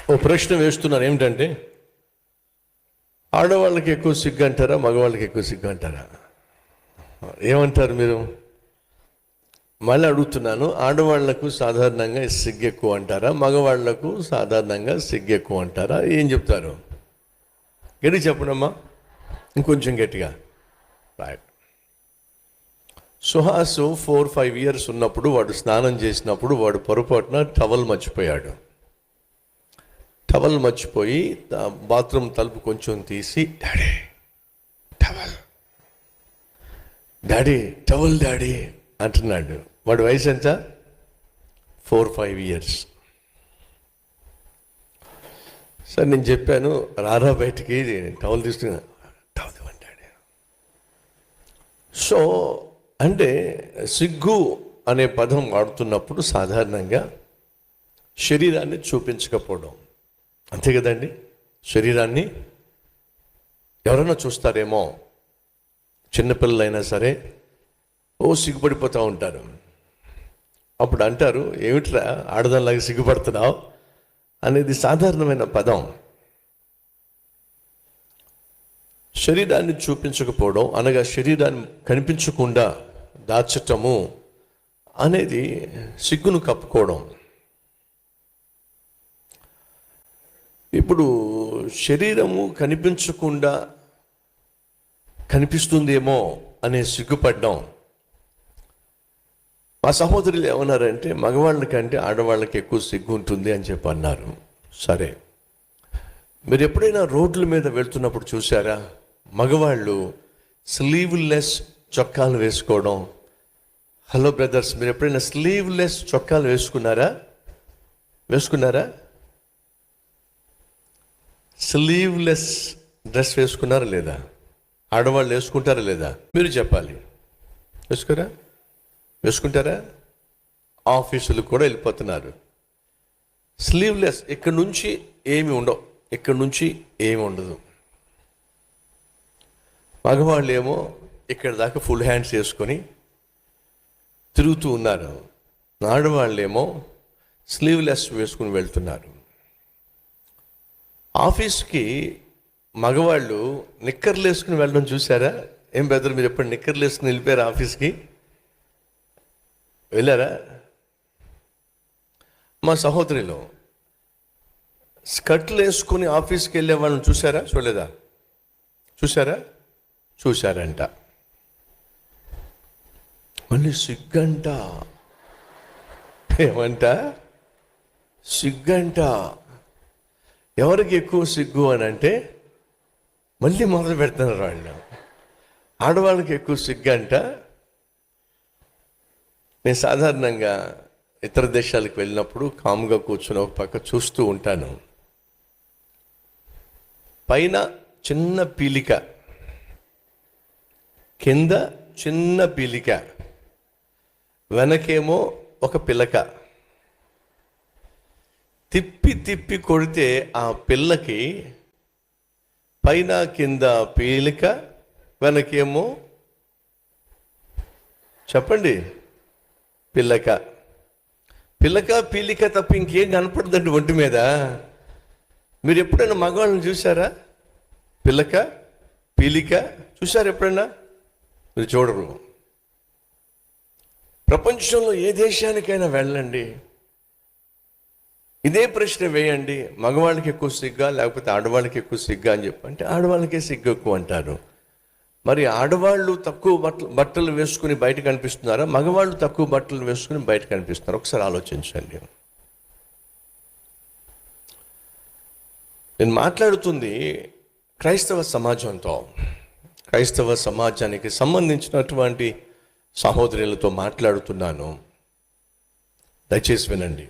ఓ ప్రశ్న వేస్తున్నారు, ఏమిటంటే ఆడవాళ్ళకి ఎక్కువ సిగ్గు అంటారా, మగవాళ్ళకి ఎక్కువ సిగ్గు అంటారా? ఏమంటారు మీరు? మళ్ళీ అడుగుతున్నాను, ఆడవాళ్లకు సాధారణంగా సిగ్గు ఎక్కువ అంటారా, మగవాళ్లకు సాధారణంగా సిగ్గు ఎక్కువ అంటారా? ఏం చెప్తారు? గట్టి చెప్పనమ్మా, ఇంకొంచెం గట్టిగా. రైట్. సుహాసు 4-5 years ఉన్నప్పుడు వాడు స్నానం చేసినప్పుడు వాడు పొరపాటున టవల్ మర్చిపోయాడు. టవల్ మర్చిపోయి బాత్రూమ్ తలుపు కొంచెం తీసి, daddy towel, daddy towel, daddy అంటున్నాడు. వాడి వయసు ఎంత? 4-5 years. సరే నేను చెప్పాను, రారా బయటికి, టవల్ తీసుకున్నా, టవల్ ఇవ్వండి డాడీ. సో అంటే సిగ్గు అనే పదం వాడుతున్నప్పుడు సాధారణంగా శరీరాన్ని చూపించకపోవడం, అంతే కదండి. శరీరాన్ని ఎవరైనా చూస్తారేమో, చిన్నపిల్లలైనా సరే సిగ్గుపడిపోతూ ఉంటారు. అప్పుడు అంటారు, ఏమిట్రా ఆడదానిలాగా సిగ్గుపడుతున్నావు అనేది సాధారణమైన పదం. శరీరాన్ని చూపించకపోవడం అనగా శరీరాన్ని కనిపించకుండా దాచటము అనేది సిగ్గును కప్పుకోవడం. ఇప్పుడు శరీరము కనిపించకుండా కనిపిస్తుందేమో అనే సిగ్గుపడ్డం. మా సహోదరులు ఏమన్నారంటే, మగవాళ్ళకంటే ఆడవాళ్ళకి ఎక్కువ సిగ్గు ఉంటుంది అని చెప్పి అన్నారు. సరే, మీరు ఎప్పుడైనా రోడ్ల మీద వెళ్తున్నప్పుడు చూసారా మగవాళ్ళు స్లీవ్లెస్ చొక్కాలు వేసుకోవడం? హలో బ్రదర్స్, మీరు ఎప్పుడైనా స్లీవ్లెస్ చొక్కాలు వేసుకున్నారా? స్లీవ్లెస్ డ్రెస్ వేసుకున్నారా లేదా? ఆడవాళ్ళు వేసుకుంటారా లేదా? మీరు చెప్పాలి. వేసుకుంటారా? ఆఫీసులకు కూడా వెళ్ళిపోతున్నారు స్లీవ్లెస్. ఇక్కడి నుంచి ఏమి ఉండవు, ఇక్కడి నుంచి ఏమి ఉండదు. మగవాళ్ళు ఏమో ఇక్కడ దాకా ఫుల్ హ్యాండ్స్ వేసుకొని తిరుగుతూ ఉన్నారు. ఆడవాళ్ళేమో స్లీవ్లెస్ వేసుకుని వెళ్తున్నారు. ఆఫీస్కి మగవాళ్ళు నిక్కర్లు వేసుకుని వెళ్ళడం చూసారా? ఏం బ్రదర్, మీరు ఎప్పుడు నిక్కర్లు వేసుకుని వెళ్ళిపోయారు ఆఫీస్కి? వెళ్ళారా? మా సహోదరిలో స్కర్ట్లు వేసుకుని ఆఫీస్కి వెళ్ళే వాళ్ళని చూసారా? చూడలేదా? చూశారంట. మళ్ళీ సిగ్గంట. ఏమంట? సిగ్గంట. ఎవరికి ఎక్కువ సిగ్గు అని అంటే మళ్ళీ మొదలు పెడుతున్నారు వాళ్ళు. ఆడవాళ్ళకి ఎక్కువ సిగ్గంట. నేను సాధారణంగా ఇతర దేశాలకు వెళ్ళినప్పుడు కాముగా కూర్చుని ఒక పక్క చూస్తూ ఉంటాను. పైన చిన్న పీలిక, కింద చిన్న పీలిక, వెనకేమో ఒక పిల్లక. తిప్పి కొడితే ఆ పిల్లకి పైన కింద పీలిక, వెనకేమో చెప్పండి పిల్లక. పీలిక తప్ప ఇంకేం కనపడదండి ఒంటి మీద. మీరు ఎప్పుడైనా మగవాళ్ళని చూసారా? పిల్లక పీలిక చూసారు ఎప్పుడైనా? మీరు చూడరు. ప్రపంచంలో ఏ దేశానికైనా వెళ్ళండి, ఇదే ప్రశ్న వేయండి, మగవాళ్ళకి ఎక్కువ సిగ్గా లేకపోతే ఆడవాళ్ళకి ఎక్కువ సిగ్గా అని చెప్పంటే ఆడవాళ్ళకే సిగ్గు ఎక్కువ అంటారు. మరి ఆడవాళ్ళు తక్కువ బట్టలు వేసుకుని బయట కనిపిస్తున్నారా, మగవాళ్ళు తక్కువ బట్టలు వేసుకుని బయట కనిపిస్తున్నారా? ఒకసారి ఆలోచించండి. నేను మాట్లాడుతుంది క్రైస్తవ సమాజంతో, క్రైస్తవ సమాజానికి సంబంధించినటువంటి సహోదరులతో మాట్లాడుతున్నాను. దయచేసి వినండి.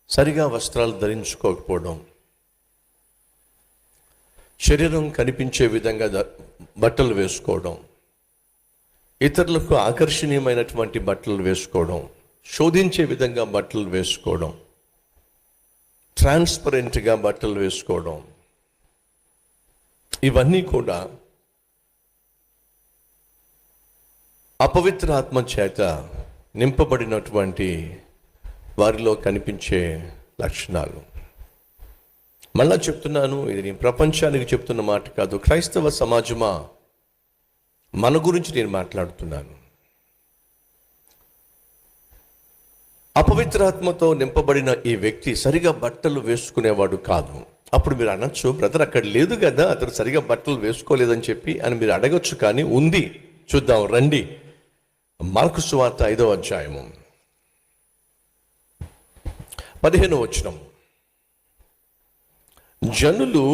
సరిగా వస్త్రాలు ధరించుకోకపోవడం, శరీరం కనిపించే విధంగా బట్టలు వేసుకోవడం, ఇతరులకు ఆకర్షణీయమైనటువంటి బట్టలు వేసుకోవడం, శోధించే విధంగా బట్టలు వేసుకోవడం, ట్రాన్స్పరెంట్గా బట్టలు వేసుకోవడం, ఇవన్నీ కూడా అపవిత్ర ఆత్మ చేత నింపబడినటువంటి వారిలో కనిపించే లక్షణాలు. మళ్ళా చెప్తున్నాను, ఇది నేను ప్రపంచానికి చెప్తున్న మాట కాదు. క్రైస్తవ సమాజమా, మన గురించి నేను మాట్లాడుతున్నాను. అపవిత్రాత్మతో నింపబడిన ఈ వ్యక్తి సరిగా బట్టలు వేసుకునేవాడు కాదు. అప్పుడు మీరు అనొచ్చు, బ్రదర్ అక్కడ లేదు కదా అతను సరిగా బట్టలు వేసుకోలేదని చెప్పి అని మీరు అడగొచ్చు. కానీ ఉంది, చూద్దాం రండి. మార్కు సువార్త 5వ అధ్యాయము 15వ వచనం. జనులు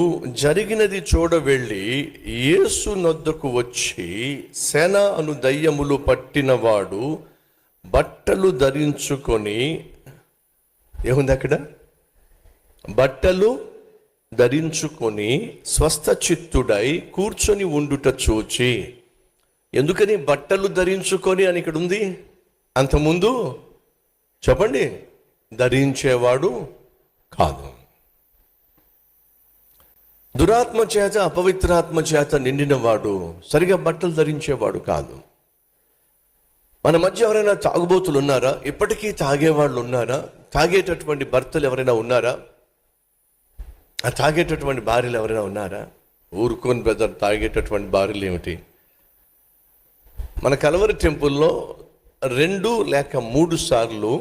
జరిగినది చూడ వెళ్ళి యేసు నొద్దకు వచ్చి, సేన అను దయ్యములు పట్టినవాడు బట్టలు ధరించుకొని, ఏముంది అక్కడ? బట్టలు ధరించుకొని స్వస్థచిత్తుడై కూర్చొని ఉండుట చూచి. ఎందుకని బట్టలు ధరించుకొని అని ఇక్కడ ఉంది? అంతకుముందు చెప్పండి, ధరించేవాడు కాదు. దురాత్మ చేత అపవిత్రాత్మ చేత నిండినవాడు సరిగా బట్టలు ధరించేవాడు కాదు. మన మధ్య ఎవరైనా తాగుబోతులు ఉన్నారా? ఇప్పటికీ తాగేవాళ్ళు ఉన్నారా? తాగేటటువంటి భర్తలు ఎవరైనా ఉన్నారా? ఆ తాగేటటువంటి భార్యలు ఎవరైనా ఉన్నారా? ఊరుకోని బ్రదర్, తాగేటటువంటి భార్యలు ఏమిటి? మన కలవరి టెంపుల్లో 2 లేక 3 సార్లు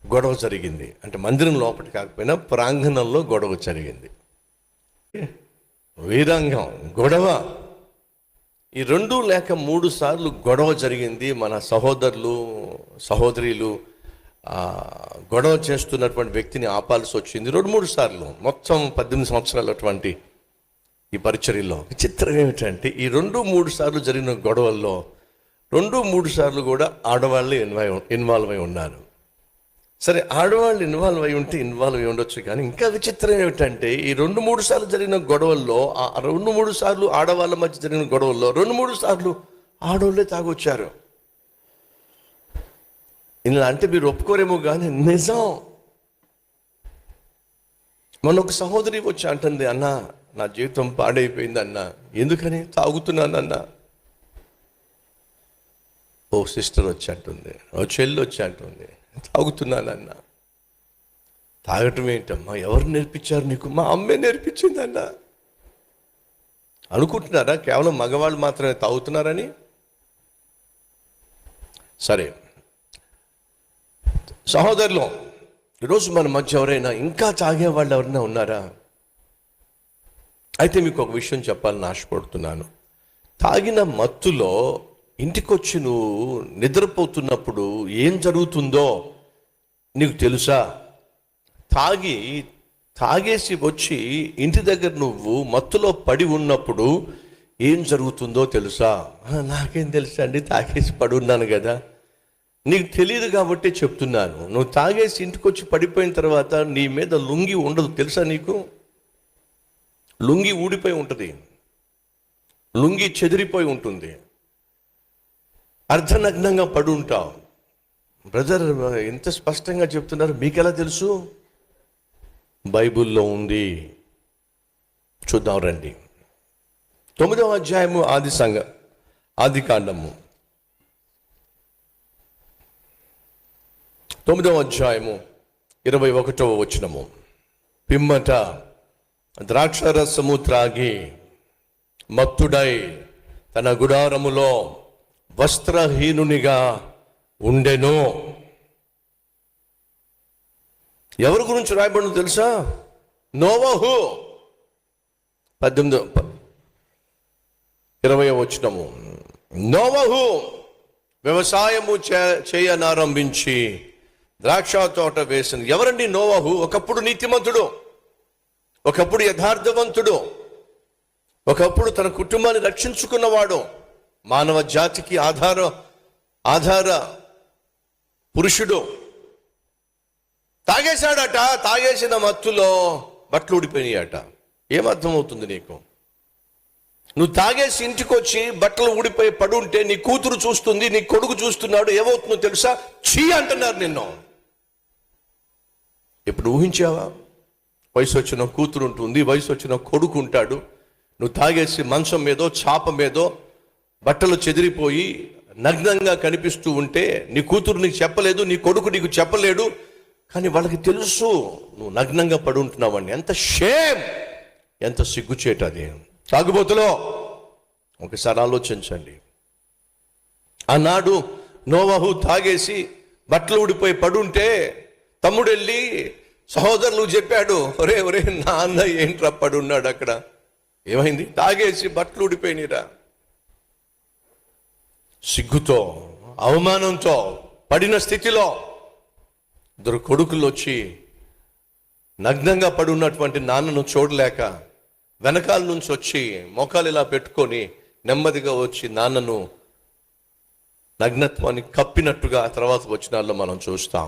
గొడవ జరిగింది. అంటే మందిరం లోపల కాకపోయినా ప్రాంగణంలో గొడవ జరిగింది. వీరంగం గొడవ. ఈ 2 లేక 3 సార్లు గొడవ జరిగింది. మన సహోదరులు సహోదరులు గొడవ చేస్తున్నటువంటి వ్యక్తిని ఆపాల్సి వచ్చింది 2-3 సార్లు. మొత్తం 18 సంవత్సరాలు అటువంటి ఈ పరిచర్యలో. విచిత్రం ఏమిటంటే ఈ 2-3 సార్లు జరిగిన గొడవల్లో 2-3 సార్లు కూడా ఆడవాళ్ళే ఇన్వాల్వ్ అయి ఉన్నారు. సరే, ఆడవాళ్ళు ఇన్వాల్వ్ అయి ఉండొచ్చు. కానీ ఇంకా విచిత్రం ఏమిటంటే ఈ 2-3 సార్లు జరిగిన గొడవల్లో, 2-3 సార్లు ఆడవాళ్ళ మధ్య జరిగిన గొడవల్లో 2-3 సార్లు ఆడవాళ్ళే తాగొచ్చారు. ఇలా అంటే మీరు ఒప్పుకోరేమో కానీ నిజం. మొన్న ఒక సహోదరి వచ్చి అంటుంది, అన్న నా జీవితం పాడైపోయింది అన్న. ఎందుకని? తాగుతున్నానన్నా. ఓ సిస్టర్ వచ్చి అంటుంది, ఓ చెల్లి వచ్చి అంటుంది, తాగుతున్నానన్నా. తాగటం ఏంటమ్మా? ఎవరు నేర్పించారు నీకు? మా అమ్మే నేర్పించిందన్న. అనుకుంటున్నారా కేవలం మగవాళ్ళు మాత్రమే తాగుతున్నారని? సరే సహోదరులు, ఈరోజు మన మధ్య ఎవరైనా ఇంకా తాగే వాళ్ళు ఎవరైనా ఉన్నారా? అయితే మీకు ఒక విషయం చెప్పాలని ఆశపడుతున్నాను. తాగిన మత్తులో ఇంటికొచ్చి నువ్వు నిద్రపోతున్నప్పుడు ఏం జరుగుతుందో నీకు తెలుసా? తాగేసి వచ్చి ఇంటి దగ్గర నువ్వు మత్తులో పడి ఉన్నప్పుడు ఏం జరుగుతుందో తెలుసా? నాకేం తెలుసా అండి, తాగేసి పడి ఉన్నాను కదా. నీకు తెలియదు కాబట్టి చెప్తున్నాను. నువ్వు తాగేసి ఇంటికి వచ్చి పడిపోయిన తర్వాత నీ మీద లుంగి ఉండదు, తెలుసా నీకు? లుంగి ఊడిపోయి ఉంటుంది, లుంగి చెదిరిపోయి ఉంటుంది, అర్ధనగ్నంగా పడి ఉంటావు. బ్రదర్ ఎంత స్పష్టంగా చెప్తున్నారు, మీకెలా తెలుసు? బైబిల్లో ఉంది, చూద్దాం రండి. 9వ అధ్యాయము ఆది కాండము 9వ అధ్యాయము 21వ వచనము. పిమ్మట ద్రాక్షరసము త్రాగి మత్తుడై తన గుడారములో వస్త్రహీనునిగా ఉండెను. ఎవరి గురించి రాయబడిన తెలుసా? నోవహు. 20వ వచనము. నోవహు వ్యవసాయము చేయనారంభించి ద్రాక్ష తోట వేసింది. ఎవరండి నోవహు? ఒకప్పుడు నీతిమంతుడు, ఒకప్పుడు యథార్థవంతుడు, ఒకప్పుడు తన కుటుంబాన్ని రక్షించుకున్నవాడు, మానవ జాతికి ఆధార పురుషుడు. తాగేశాడట. తాగేసిన మత్తులో బట్టలు ఊడిపోయినాయట. ఏమర్థమవుతుంది నీకు? నువ్వు తాగేసి ఇంటికి వచ్చి బట్టలు ఊడిపోయి పడుంటే నీ కూతురు చూస్తుంది, నీ కొడుకు చూస్తున్నాడు, ఏమవుతుందో తెలుసా? చీ అంటున్నారు నిన్ను. ఇప్పుడు ఊహించావా? వయసు వచ్చిన కూతురు ఉంటుంది, వయసు వచ్చిన కొడుకు ఉంటాడు. నువ్వు తాగేసి మంచం మీదో చాప మీదో బట్టలు చెదిరిపోయి నగ్నంగా కనిపిస్తూ ఉంటే నీ కూతురు నీకు చెప్పలేదు, నీ కొడుకు నీకు చెప్పలేడు. కానీ వాళ్ళకి తెలుసు నువ్వు నగ్నంగా పడి ఉంటున్నావని. ఎంత షేమ్, ఎంత సిగ్గుచేట అది. తాగుబోతులో ఒకసారి ఆలోచించండి. ఆనాడు నోవహు తాగేసి బట్టలు ఊడిపోయి పడుంటే తమ్ముడు వెళ్ళి సహోదరులు చెప్పాడు, ఒరే ఒరే నా అన్న ఏంట్రా పడున్నాడు అక్కడ. ఏమైంది? తాగేసి బట్టలు ఊడిపోయినరా. సిగ్గుతో అవమానంతో పడిన స్థితిలో ఇద్దరు కొడుకులు వచ్చి నగ్నంగా పడి ఉన్నటువంటి నాన్నను చూడలేక వెనకాల నుంచి వచ్చి మోకాలు ఇలా పెట్టుకొని నెమ్మదిగా వచ్చి నాన్నను నగ్నత్వాన్ని కప్పినట్టుగా తర్వాత వచనాల్లో మనం చూస్తాం.